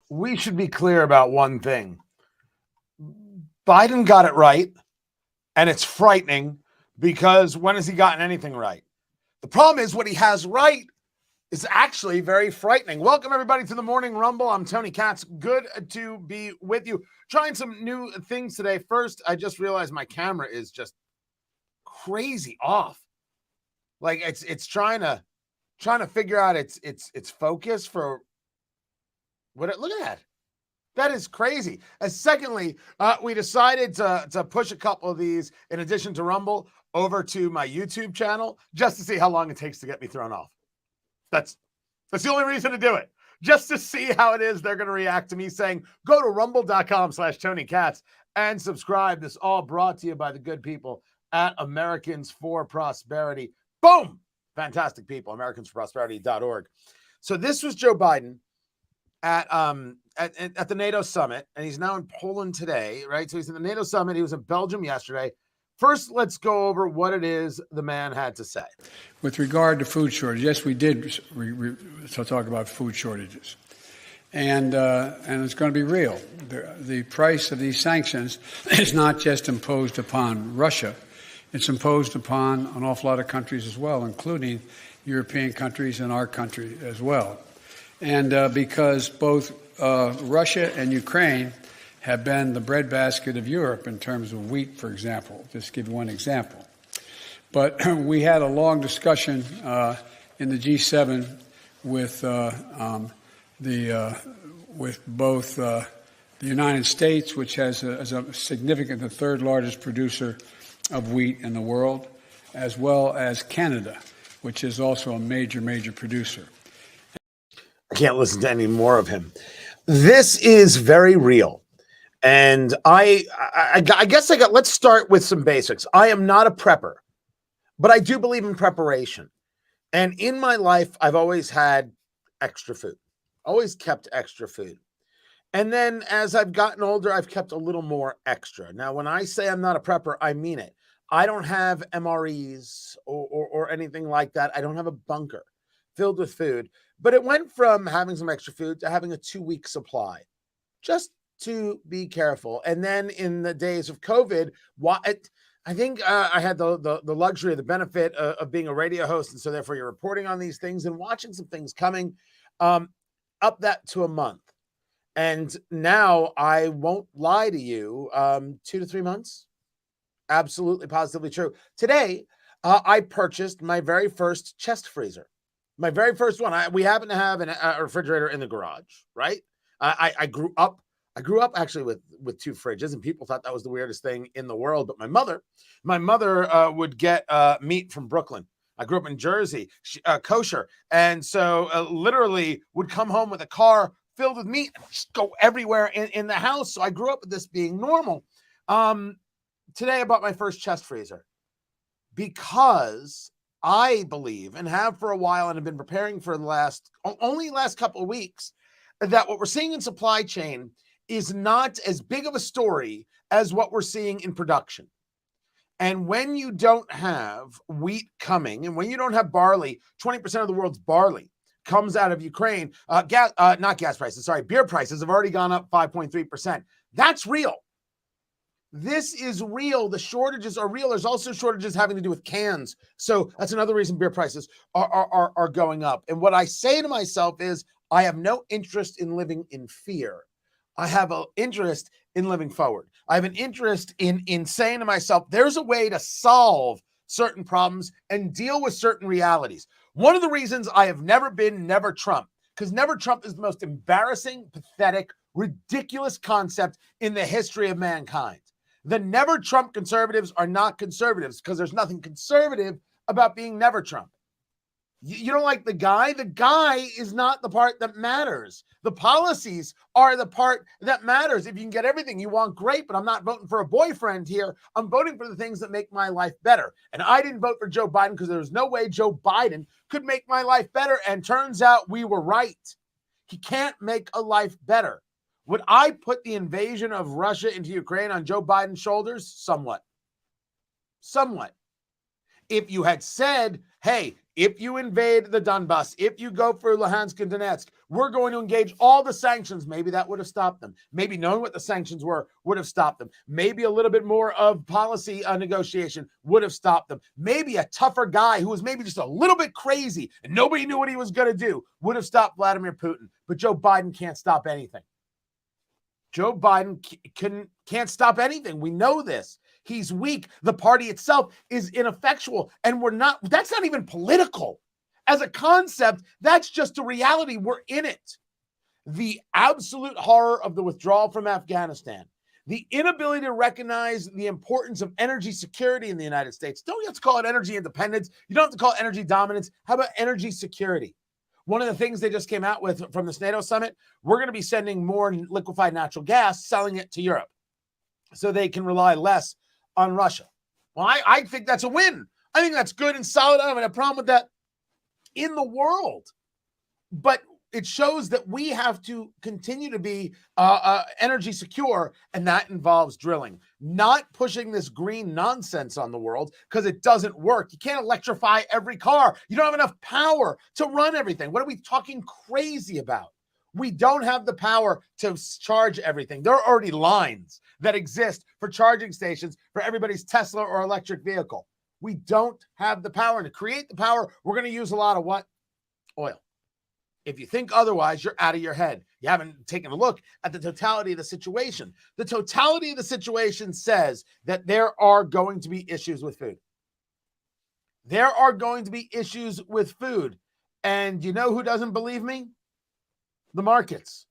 we should be clear about one thing. Biden got it right, and it's frightening because when has he gotten anything right? The problem is what he has right is actually very frightening. Welcome, everybody, to the Morning Rumble. I'm Tony Katz. Good to be with you. Trying some new things today. First, I just realized my camera is just crazy off. Like it's trying to figure out its focus for what it, look at that. That is crazy. Secondly, we decided to push a couple of these in addition to Rumble over to my YouTube channel just to see how long it takes to get me thrown off. That's the only reason to do it. Just to see how it is they're going to react to me saying, go to rumble.com/Tony Katz and subscribe. This all brought to you by the good people at Americans for Prosperity. Boom! Fantastic people, americansforprosperity.org. So this was Joe Biden at the NATO summit, and he's now in Poland today, right? So he's at the NATO summit. He was in Belgium yesterday. First, let's go over what it is the man had to say. With regard to food shortage, yes, we did talk about food shortages. And it's going to be real. The price of these sanctions is not just imposed upon Russia. It's imposed upon an awful lot of countries as well, including European countries and our country as well. And because both Russia and Ukraine have been the breadbasket of Europe in terms of wheat, for example, just to give you one example. But we had a long discussion in the G7 with both the United States, which has a significant, the third largest producer of wheat in the world, as well as Canada, which is also a major producer. I can't listen to any more of him. This is very real. And I guess let's start with some basics. I am not a prepper, but I do believe in preparation. And in my life, I've always had extra food, always kept extra food. And then as I've gotten older, I've kept a little more extra. Now, when I say I'm not a prepper, I mean it. I don't have MREs or anything like that. I don't have a bunker filled with food. But it went from having some extra food to having a 2-week supply, just to be careful. And then in the days of COVID, I think I had the luxury, the benefit of being a radio host. And so therefore you're reporting on these things and watching some things coming up that to a month. And now I won't lie to you, 2 to 3 months. Absolutely, positively true. Today, I purchased my very first chest freezer. My very first one. We happen to have a refrigerator in the garage, right? I grew up actually with 2 fridges, and people thought that was the weirdest thing in the world. But my mother would get meat from Brooklyn. I grew up in Jersey, kosher, and so literally would come home with a car filled with meat and just go everywhere in the house. So I grew up with this being normal. Today I bought my first chest freezer because I believe, and have for a while, and have been preparing for the last couple of weeks, that what we're seeing in supply chain is not as big of a story as what we're seeing in production. And when you don't have wheat coming, and when you don't have barley, 20% of the world's barley comes out of Ukraine. Beer prices have already gone up 5.3%. That's real. This is real. The shortages are real. There's also shortages having to do with cans. So that's another reason beer prices are going up. And what I say to myself is, I have no interest in living in fear. I have an interest in living forward. I have an interest in saying to myself, there's a way to solve certain problems and deal with certain realities. One of the reasons I have never been Never Trump, because Never Trump is the most embarrassing, pathetic, ridiculous concept in the history of mankind. The Never Trump conservatives are not conservatives because there's nothing conservative about being Never Trump. You don't like the guy? The guy is not the part that matters. The policies are the part that matters. If you can get everything you want, great, but I'm not voting for a boyfriend here. I'm voting for the things that make my life better. And I didn't vote for Joe Biden because there was no way Joe Biden could make my life better. And turns out we were right. He can't make a life better. Would I put the invasion of Russia into Ukraine on Joe Biden's shoulders? Somewhat. If you had said, hey, if you invade the Donbass, if you go for Luhansk and Donetsk, we're going to engage all the sanctions. Maybe that would have stopped them. Maybe knowing what the sanctions were would have stopped them. Maybe a little bit more of policy negotiation would have stopped them. Maybe a tougher guy who was maybe just a little bit crazy and nobody knew what he was going to do would have stopped Vladimir Putin. But Joe Biden can't stop anything. Joe Biden can't stop anything. We know this. He's weak. The party itself is ineffectual. And that's not even political. As a concept, that's just a reality. We're in it. The absolute horror of the withdrawal from Afghanistan, the inability to recognize the importance of energy security in the United States. Don't you have to call it energy independence? You don't have to call it energy dominance. How about energy security? One of the things they just came out with from this NATO summit, we're going to be sending more liquefied natural gas, selling it to Europe so they can rely less on Russia. Well, I think that's a win. I think that's good and solid. I don't have a problem with that in the world. But it shows that we have to continue to be energy secure, and that involves drilling, not pushing this green nonsense on the world because it doesn't work. You can't electrify every car. You don't have enough power to run everything. What are we talking crazy about? We don't have the power to charge everything. There are already lines that exist for charging stations for everybody's Tesla or electric vehicle. We don't have the power. And to create the power, we're going to use a lot of what? Oil. If you think otherwise, you're out of your head. You haven't taken a look at the totality of the situation. The totality of the situation says that there are going to be issues with food. There are going to be issues with food. And you know who doesn't believe me? The markets.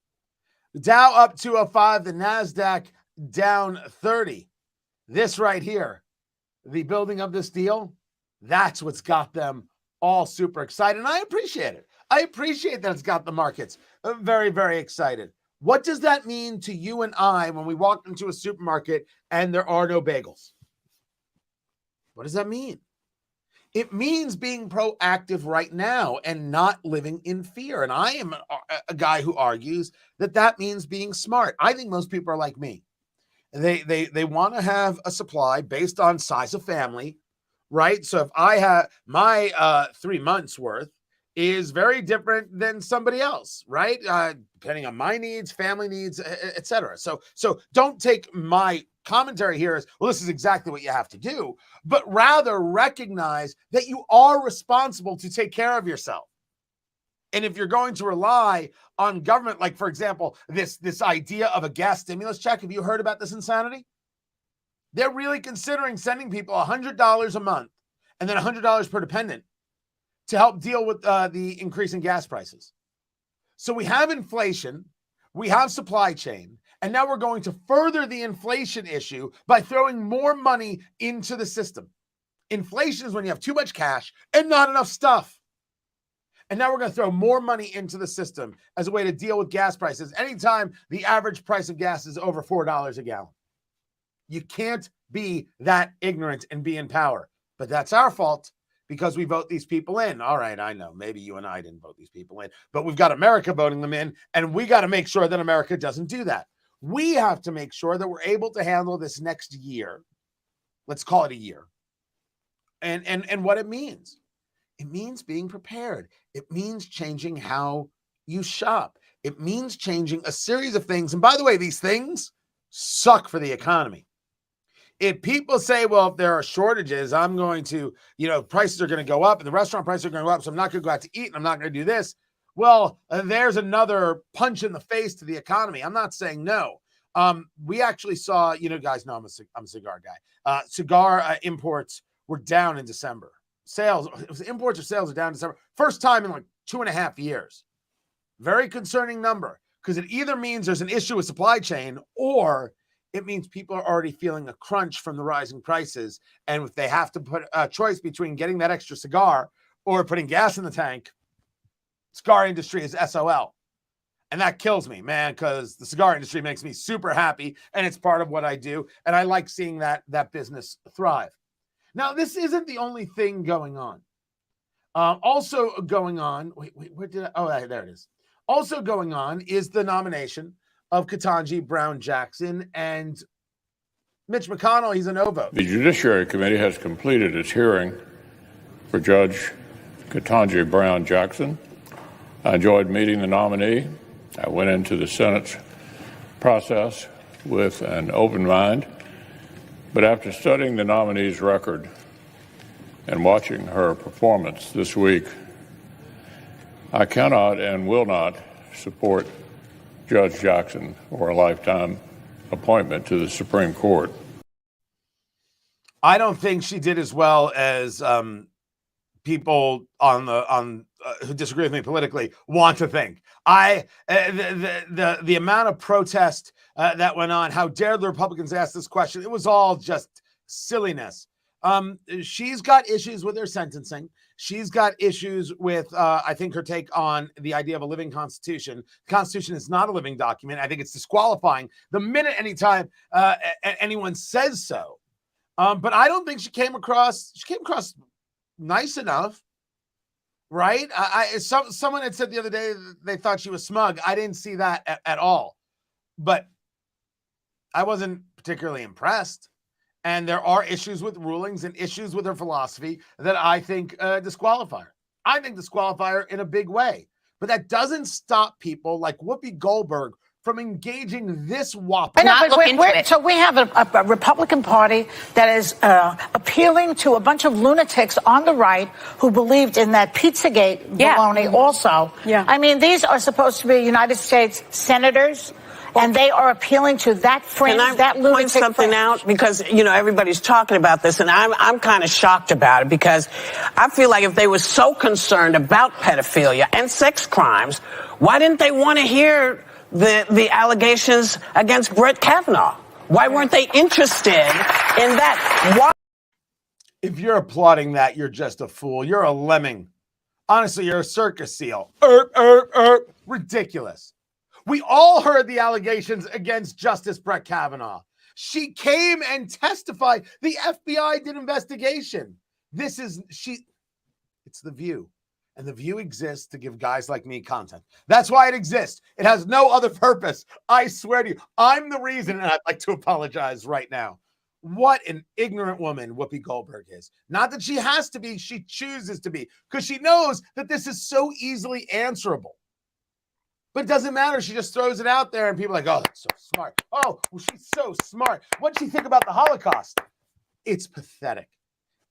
The Dow up 205, the NASDAQ down 30. This right here, the building of this deal, that's what's got them all super excited. And I appreciate it. I appreciate that it's got the markets very, very excited. What does that mean to you and I when we walk into a supermarket and there are no bagels? What does that mean? It means being proactive right now and not living in fear. And I am a guy who argues that that means being smart. I think most people are like me. They want to have a supply based on size of family, right? So if I have my 3 months worth, is very different than somebody else, right? Depending on my needs, family needs, etc. So don't take my commentary here as, well, this is exactly what you have to do, but rather recognize that you are responsible to take care of yourself. And if you're going to rely on government, like, for example, this idea of a gas stimulus check, have you heard about this insanity? They're really considering sending people $100 a month and then $100 per dependent to help deal with the increase in gas prices. So we have inflation, we have supply chain, and now we're going to further the inflation issue by throwing more money into the system. Inflation is when you have too much cash and not enough stuff. And now we're going to throw more money into the system as a way to deal with gas prices anytime the average price of gas is over $4 a gallon. You can't be that ignorant and be in power, but that's our fault. Because we vote these people in. All right, I know. Maybe you and I didn't vote these people in, but we've got America voting them in, and we got to make sure that America doesn't do that. We have to make sure that we're able to handle this next year. Let's call it a year. And what it means. It means being prepared. It means changing how you shop. It means changing a series of things. And by the way, these things suck for the economy. If people say, well, if there are shortages, I'm going to, prices are going to go up and the restaurant prices are going to go up, so I'm not going to go out to eat and I'm not going to do this. Well, there's another punch in the face to the economy. I'm not saying no. We actually saw, guys know I'm a cigar guy. Cigar imports were down in December. Imports or sales are down in December. First time in like 2.5 years. Very concerning number because it either means there's an issue with supply chain or it means people are already feeling a crunch from the rising prices. And if they have to put a choice between getting that extra cigar or putting gas in the tank, cigar industry is SOL. And that kills me, man, because the cigar industry makes me super happy and it's part of what I do. And I like seeing that business thrive. Now, this isn't the only thing going on. Also going on, where did I? Oh, there it is. Also going on is the nomination of Ketanji Brown Jackson and Mitch McConnell. He's a no vote. The Judiciary Committee has completed its hearing for Judge Ketanji Brown Jackson. I enjoyed meeting the nominee. I went into the Senate process with an open mind, but after studying the nominee's record and watching her performance this week, I cannot and will not support Judge Jackson for a lifetime appointment to the Supreme Court. I don't think she did as well as people who disagree with me politically want to think. The amount of protest that went on, how dare the Republicans ask this question? It was all just silliness. She's got issues with her sentencing. She's got issues with, I think, her take on the idea of a living constitution. The Constitution is not a living document. I think it's disqualifying the minute anytime anyone says so. But I don't think she came across nice enough, right? Someone had said the other day they thought she was smug. I didn't see that at all, but I wasn't particularly impressed. And there are issues with rulings and issues with her philosophy that I think disqualify her. I think disqualify her in a big way. But that doesn't stop people like Whoopi Goldberg from engaging this whopper. So we have a Republican Party that is appealing to a bunch of lunatics on the right who believed in that Pizzagate baloney also. Yeah. I mean, these are supposed to be United States senators. And they are appealing to that fringe, that lunatic. Can I point something out? Because, everybody's talking about this, and I'm kind of shocked about it, because I feel like if they were so concerned about pedophilia and sex crimes, why didn't they want to hear the allegations against Brett Kavanaugh? Why weren't they interested in that? Why? If you're applauding that, you're just a fool. You're a lemming. Honestly, you're a circus seal. Ridiculous. We all heard the allegations against Justice Brett Kavanaugh. She came and testified. The FBI did investigation. It's The View. And The View exists to give guys like me content. That's why it exists. It has no other purpose. I swear to you, I'm the reason, and I'd like to apologize right now. What an ignorant woman Whoopi Goldberg is. Not that she has to be, she chooses to be, because she knows that this is so easily answerable. But it doesn't matter. She just throws it out there and people are like, oh, that's so smart. Oh, well, she's so smart. What'd she think about the Holocaust? It's pathetic.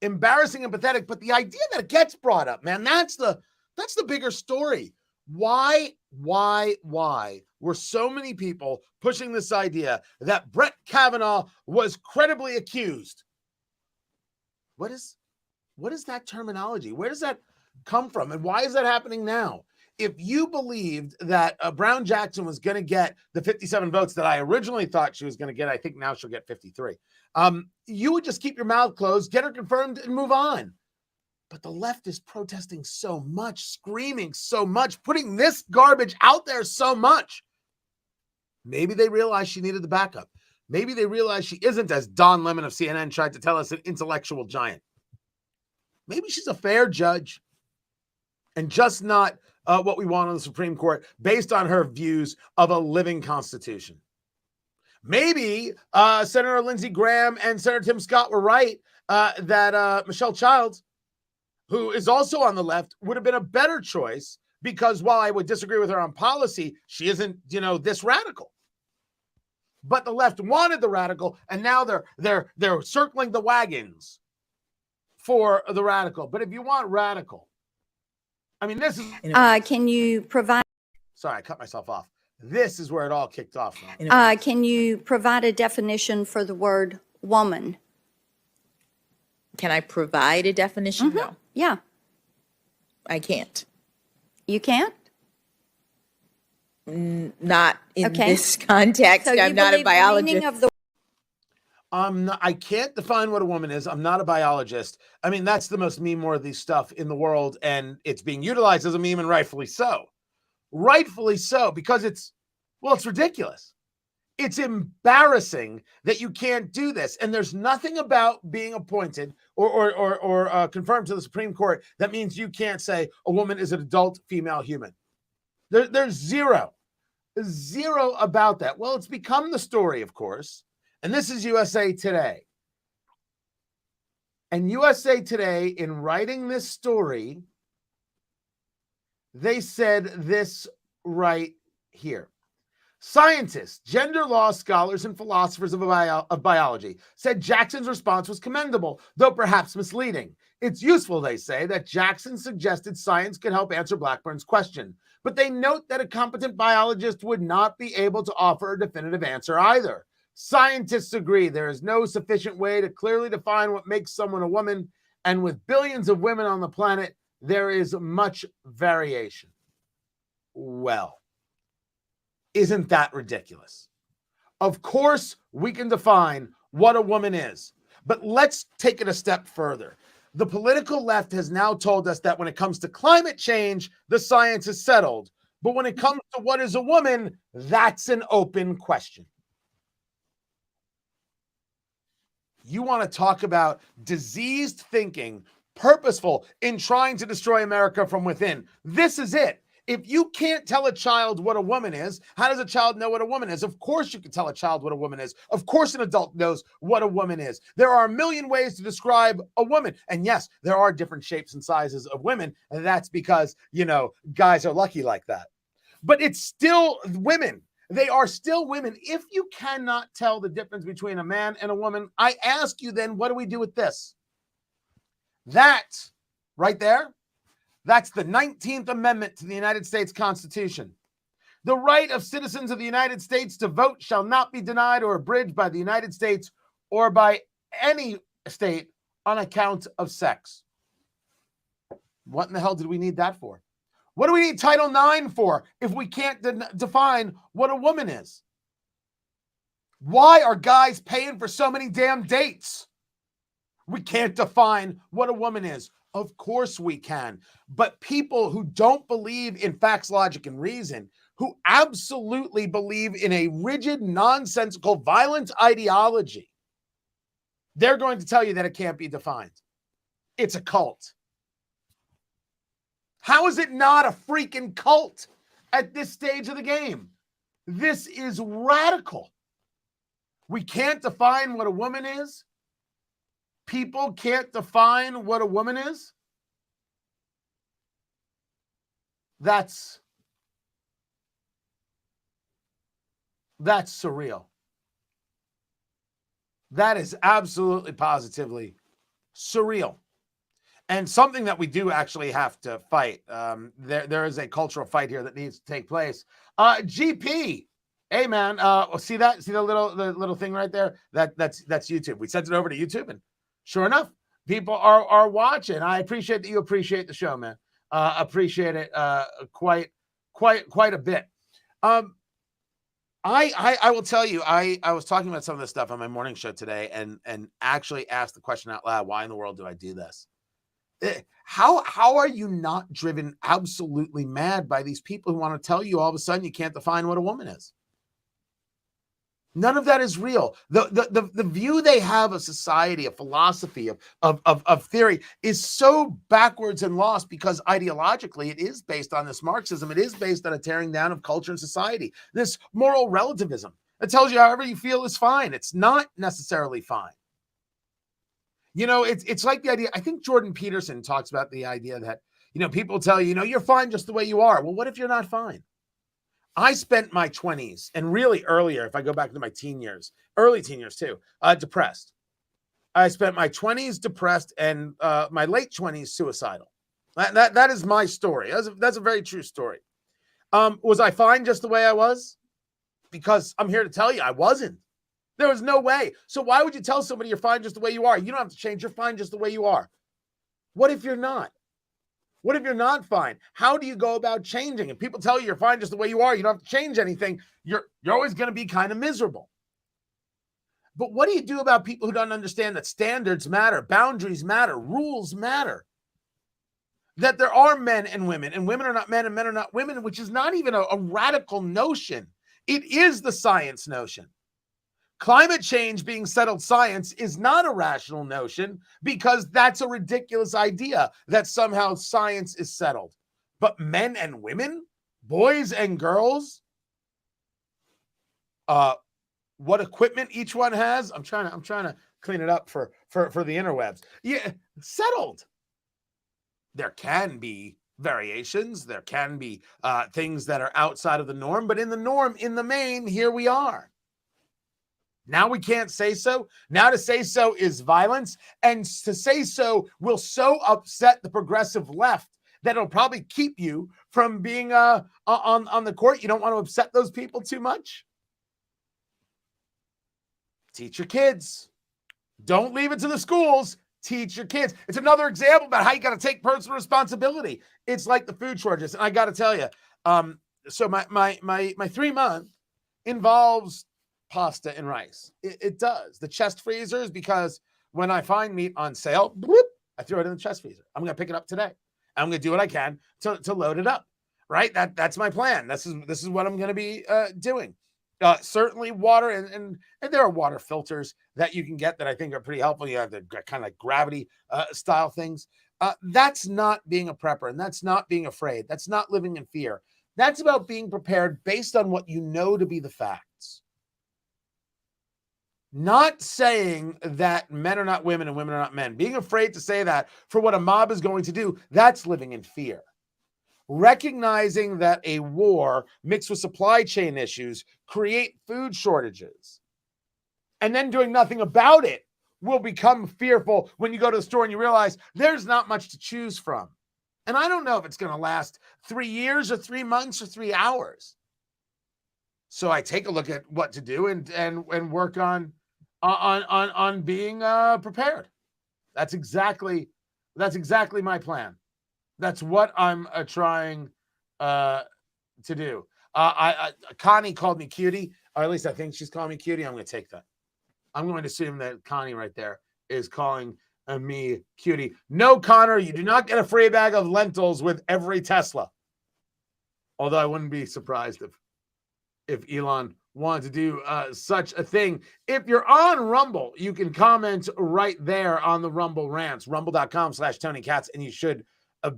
Embarrassing and pathetic. But the idea that it gets brought up, man, that's the bigger story. Why were so many people pushing this idea that Brett Kavanaugh was credibly accused? What is that terminology? Where does that come from? And why is that happening now? If you believed that Brown Jackson was going to get the 57 votes that I originally thought she was going to get, I think now she'll get 53. You would just keep your mouth closed, get her confirmed, and move on. But the left is protesting so much, screaming so much, putting this garbage out there so much. Maybe they realized she needed the backup. Maybe they realized she isn't, as Don Lemon of CNN tried to tell us, an intellectual giant. Maybe she's a fair judge and just not what we want on the Supreme Court based on her views of a living constitution. Maybe Senator Lindsey Graham and Senator Tim Scott were right that Michelle Childs, who is also on the left, would have been a better choice, because while I would disagree with her on policy, she isn't, this radical. But the left wanted the radical, and now they're circling the wagons for the radical. But if you want radical, I mean, this is... Can you provide... Sorry, I cut myself off. This is where it all kicked off. Can you provide a definition for the word woman? Can I provide a definition? Mm-hmm. No. Yeah. I can't. You can't? Not in this context. So I'm not a biologist. I can't define what a woman is. I'm not a biologist. I mean, that's the most meme-worthy stuff in the world, and it's being utilized as a meme, and rightfully so. Rightfully so, because it's ridiculous. It's embarrassing that you can't do this. And there's nothing about being appointed or confirmed to the Supreme Court that means you can't say a woman is an adult female human. There's zero about that. Well, it's become the story, of course. And this is USA Today. And USA Today, in writing this story, They said this right here. Scientists, gender law scholars, and philosophers of biology said Jackson's response was commendable, though perhaps misleading. It's useful, they say, that Jackson suggested science could help answer Blackburn's question, but they note that a competent biologist would not be able to offer a definitive answer either. Scientists agree there is no sufficient way to clearly define what makes someone a woman, and with billions of women on the planet, there is much variation. Well, isn't that ridiculous? Of course, we can define what a woman is, but let's take it a step further. The political left has now told us that when it comes to climate change, the science is settled. But when it comes to what is a woman, that's an open question. You want to talk about diseased thinking, purposeful in trying to destroy America from within. This is it. If you can't tell a child what a woman is, how does a child know what a woman is? Of course you can tell a child what a woman is. Of course an adult knows what a woman is. There are a million ways to describe a woman. And yes, there are different shapes and sizes of women. And that's because, guys are lucky like that. But it's still women. They are still women. If you cannot tell the difference between a man and a woman, I ask you then, what do we do with this? That right there, that's the 19th Amendment to the United States Constitution. The right of citizens of the United States to vote shall not be denied or abridged by the United States or by any state on account of sex. What in the hell did we need that for? What do we need Title IX for if we can't define what a woman is? Why are guys paying for so many damn dates? We can't define what a woman is. Of course we can. But people who don't believe in facts, logic, and reason, who absolutely believe in a rigid, nonsensical, violent ideology, they're going to tell you that it can't be defined. It's a cult. How is it not a freaking cult at this stage of the game? This is radical. We can't define what a woman is. People can't define what a woman is. That's surreal. That is absolutely positively surreal. And something that we do actually have to fight. There is a cultural fight here that needs to take place. GP, hey man, see that? See the little thing right there? That's YouTube. We sent it over to YouTube, and sure enough, people are watching. I appreciate that you appreciate the show, man. Appreciate it quite a bit. I will tell you, I was talking about some of this stuff on my morning show today, and actually asked the question out loud: why in the world do I do this? How are you not driven absolutely mad by these people who want to tell you all of a sudden you can't define what a woman is? None of that is real. The view they have of society, of philosophy, of theory is so backwards and lost because ideologically it is based on this Marxism. It is based on a tearing down of culture and society. This moral relativism that tells you however you feel is fine. It's not necessarily fine. It's like the idea. I think Jordan Peterson talks about the idea that, people tell you, you're fine just the way you are. Well, what if you're not fine? I spent my 20s and really earlier, if I go back to my teen years, early teen years too, depressed. I spent my 20s depressed and my late 20s suicidal. That is my story. That's a very true story. Was I fine just the way I was? Because I'm here to tell you I wasn't. There was no way. So why would you tell somebody you're fine just the way you are? You don't have to change. You're fine just the way you are. What if you're not? What if you're not fine? How do you go about changing? If people tell you you're fine just the way you are, you don't have to change anything. You're always going to be kind of miserable. But what do you do about people who don't understand that standards matter, boundaries matter, rules matter? That there are men and women are not men and men are not women, which is not even a radical notion. It is the science notion. Climate change being settled science is not a rational notion because that's a ridiculous idea that somehow science is settled. But men and women, boys and girls, what equipment each one has, I'm trying to clean it up for the interwebs. Yeah, settled. There can be variations. There can be things that are outside of the norm, but in the norm, in the main, here we are. Now we can't say so. Now to say so is violence, and to say so will so upset the progressive left that it'll probably keep you from being on the court. You don't want to upset those people too much. Teach your kids. Don't leave it to the schools. Teach your kids. It's another example about how you got to take personal responsibility. It's like the food shortages, and I got to tell you, so my 3-month involves pasta and rice. It does. The chest freezers, because when I find meat on sale, bloop, I throw it in the chest freezer. I'm going to pick it up today. I'm going to do what I can to load it up. Right? That's my plan. This is what I'm going to be doing. Certainly water, and there are water filters that you can get that I think are pretty helpful. You have the kind of like gravity style things. That's not being a prepper, and that's not being afraid. That's not living in fear. That's about being prepared based on what you know to be the facts. Not saying that men are not women and women are not men. Being afraid to say that for what a mob is going to do, that's living in fear. Recognizing that a war mixed with supply chain issues create food shortages, and then doing nothing about it will become fearful when you go to the store and you realize there's not much to choose from. And I don't know if it's going to last 3 years or 3 months or 3 hours. So I take a look at what to do and work on being prepared. That's exactly my plan. That's what I'm trying to do. Connie called me cutie, or at least I think she's calling me cutie. I'm going to take that. I'm going to assume that Connie right there is calling me cutie. No, Connor, you do not get a free bag of lentils with every Tesla. Although I wouldn't be surprised if Elon wanted to do such a thing. If you're on Rumble, you can comment right there on the Rumble rants, rumble.com/Tony Katz, and you should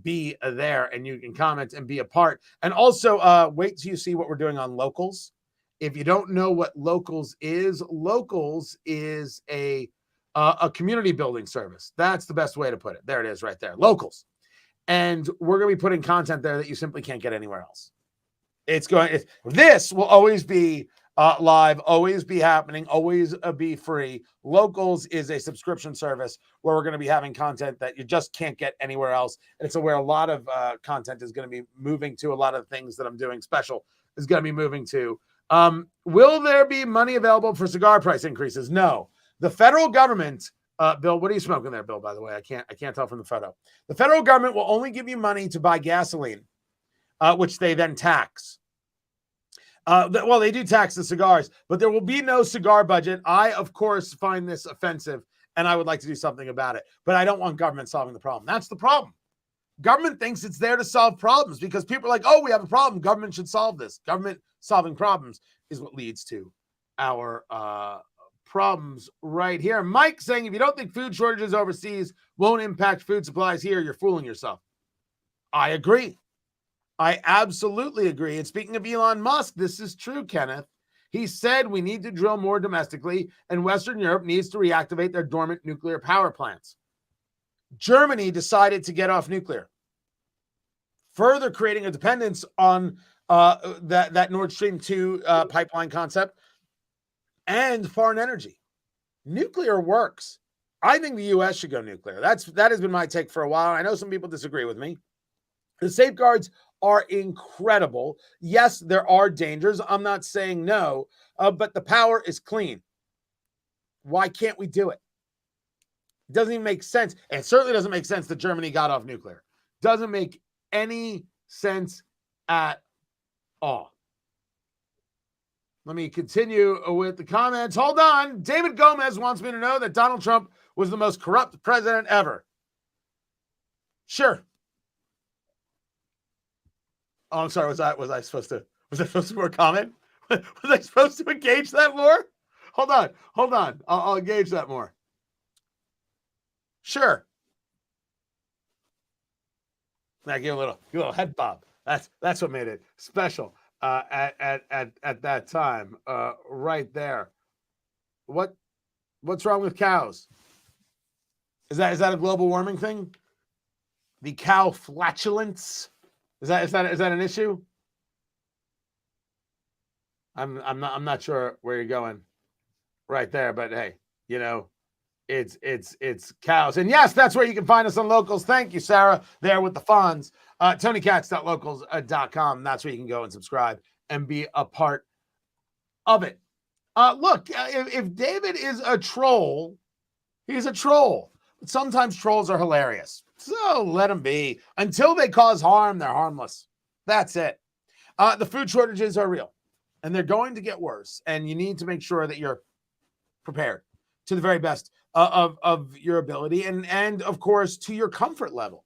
be there, and you can comment and be a part. And also wait till you see what we're doing on Locals. If you don't know what Locals is a community building service. That's the best way to put it. There it is right there. Locals. And we're going to be putting content there that you simply can't get anywhere else. This will always be live, always be happening, always be free. Locals is a subscription service where we're going to be having content that you just can't get anywhere else. And it's where a lot of content is going to be moving to. A lot of things that I'm doing special is going to be moving to. Will there be money available for cigar price increases? No. The federal government, Bill, what are you smoking there, Bill, by the way? I can't tell from the photo. The federal government will only give you money to buy gasoline, which they then tax. Well, they do tax the cigars, but there will be no cigar budget. I, of course, find this offensive, and I would like to do something about it. But I don't want government solving the problem. That's the problem. Government thinks it's there to solve problems because people are like, oh, we have a problem. Government should solve this. Government solving problems is what leads to our problems right here. Mike saying, if you don't think food shortages overseas won't impact food supplies here, you're fooling yourself. I agree. I absolutely agree. And speaking of Elon Musk, this is true, Kenneth. He said we need to drill more domestically, and Western Europe needs to reactivate their dormant nuclear power plants. Germany decided to get off nuclear, further creating a dependence on that Nord Stream 2 pipeline concept and foreign energy. Nuclear works. I think the U.S. should go nuclear. That has been my take for a while. I know some people disagree with me. The safeguards are incredible. Yes, there are dangers. I'm not saying no, but the power is clean. Why can't we do it? It doesn't even make sense. And it certainly doesn't make sense that Germany got off nuclear. Doesn't make any sense at all. Let me continue with the comments. Hold on. David Gomez wants me to know that Donald Trump was the most corrupt president ever. Sure. Oh, I'm sorry. Was I supposed to more comment? Was I supposed to engage that more? Hold on. I'll engage that more. Sure. I give a little head bob. That's what made it special at that time. Right there. What's wrong with cows? Is that a global warming thing? The cow flatulence. Is that an issue? I'm not sure where you're going right there, but hey, it's cows. And yes, that's where you can find us on Locals. Thank you, Sarah, there with the funds. TonyKatz.locals.com. That's where you can go and subscribe and be a part of it. Look, if David is a troll, he's a troll. But sometimes trolls are hilarious. So let them be. Until they cause harm, they're harmless. That's it. The food shortages are real. And they're going to get worse. And you need to make sure that you're prepared to the very best of your ability. And of course, to your comfort level.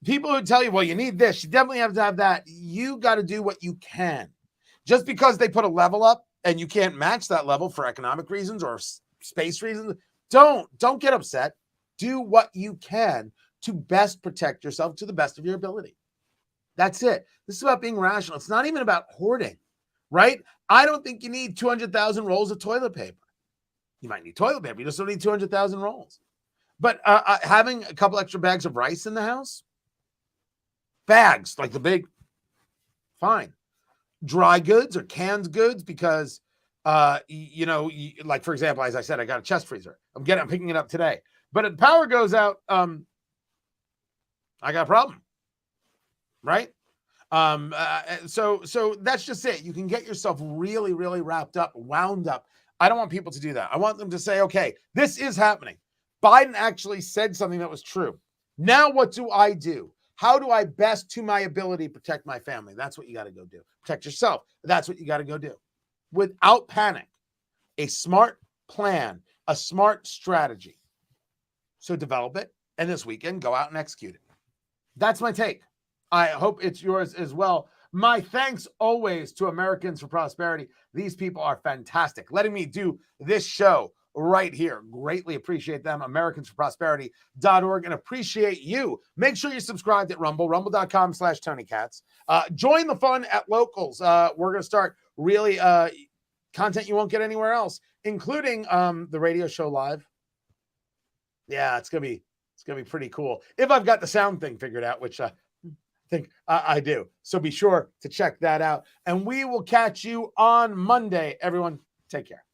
People who tell you, well, you need this, you definitely have to have that. You got to do what you can. Just because they put a level up and you can't match that level for economic reasons or space reasons, don't get upset. Do what you can to best protect yourself to the best of your ability. That's it. This is about being rational. It's not even about hoarding. Right? I don't think you need 200,000 rolls of toilet paper. You might need toilet paper. You just don't need 200,000 rolls. But having a couple extra bags of rice in the house, bags, like the big, fine. Dry goods or canned goods because, like, for example, as I said, I got a chest freezer. I'm picking it up today. But if power goes out, I got a problem. Right? So that's just it. You can get yourself really, really wound up. I don't want people to do that. I want them to say, okay, this is happening. Biden actually said something that was true. Now what do I do? How do I best to my ability protect my family? That's what you got to go do. Protect yourself. That's what you got to go do. Without panic, a smart plan, a smart strategy. So develop it, and this weekend, go out and execute it. That's my take. I hope it's yours as well. My thanks always to Americans for Prosperity. These people are fantastic. Letting me do this show right here. Greatly appreciate them. AmericansForProsperity.org, and appreciate you. Make sure you subscribe at rumble.com/TonyKatz. Join the fun at Locals. We're going to start really content you won't get anywhere else, including the radio show live. Yeah, it's going to be pretty cool. If I've got the sound thing figured out, which think I do. So be sure to check that out. And we will catch you on Monday. Everyone, take care.